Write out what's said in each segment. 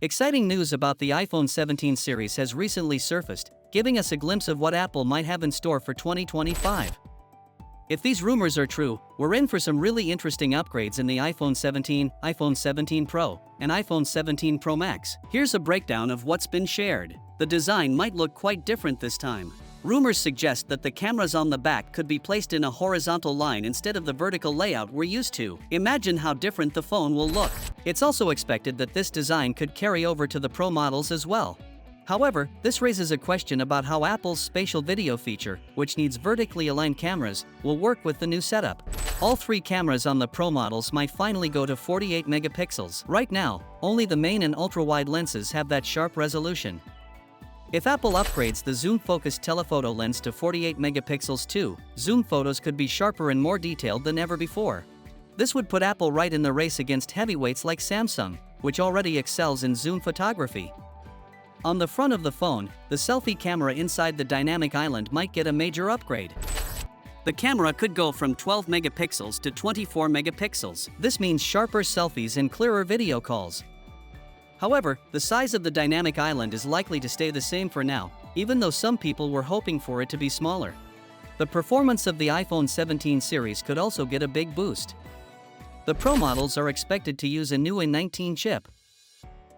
Exciting news about the iPhone 17 series has recently surfaced, giving us a glimpse of what Apple might have in store for 2025. If these rumors are true, we're in for some really interesting upgrades in the iPhone 17, iPhone 17 Pro, and iPhone 17 Pro Max. Here's a breakdown of what's been shared. The design might look quite different this time. Rumors suggest that the cameras on the back could be placed in a horizontal line instead of the vertical layout we're used to. Imagine how different the phone will look. It's also expected that this design could carry over to the Pro models as well. However, this raises a question about how Apple's spatial video feature, which needs vertically aligned cameras, will work with the new setup. All three cameras on the Pro models might finally go to 48 megapixels. Right now, only the main and ultra-wide lenses have that sharp resolution. If Apple upgrades the zoom-focused telephoto lens to 48 megapixels too, zoom photos could be sharper and more detailed than ever before. This would put Apple right in the race against heavyweights like Samsung, which already excels in zoom photography. On the front of the phone, the selfie camera inside the dynamic island might get a major upgrade. The camera could go from 12 megapixels to 24 megapixels. This means sharper selfies and clearer video calls. However, the size of the dynamic island is likely to stay the same for now, even though some people were hoping for it to be smaller. The performance of the iPhone 17 series could also get a big boost. The Pro models are expected to use a new A19 chip.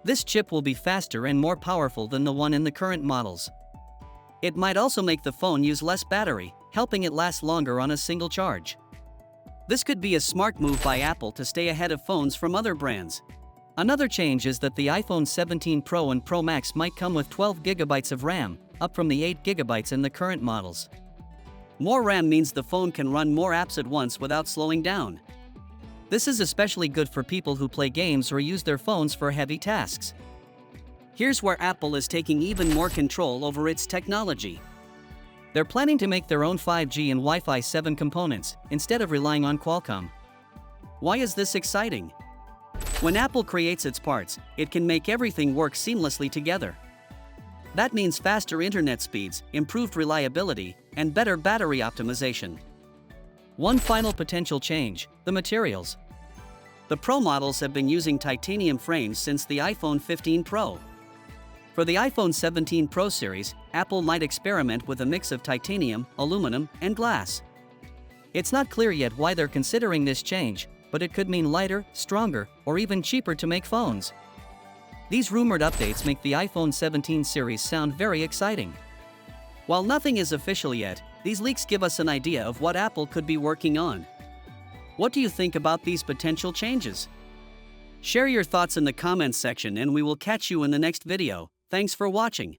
This chip will be faster and more powerful than the one in the current models. It might also make the phone use less battery, helping it last longer on a single charge. This could be a smart move by Apple to stay ahead of phones from other brands. Another change is that the iPhone 17 Pro and Pro Max might come with 12 GB of RAM, up from the 8 GB in the current models. More RAM means the phone can run more apps at once without slowing down. This is especially good for people who play games or use their phones for heavy tasks. Here's where Apple is taking even more control over its technology. They're planning to make their own 5G and Wi-Fi 7 components, instead of relying on Qualcomm. Why is this exciting? When Apple creates its parts, it can make everything work seamlessly together. That means faster internet speeds, improved reliability, and better battery optimization. One final potential change: the materials. The Pro models have been using titanium frames since the iPhone 15 Pro. For the iPhone 17 Pro series, Apple might experiment with a mix of titanium, aluminum, and glass. It's not clear yet why they're considering this change, but it could mean lighter, stronger, or even cheaper to make phones. These rumored updates make the iPhone 17 series sound very exciting. While nothing is official yet, these leaks give us an idea of what Apple could be working on. What do you think about these potential changes? Share your thoughts in the comments section and we will catch you in the next video. Thanks for watching.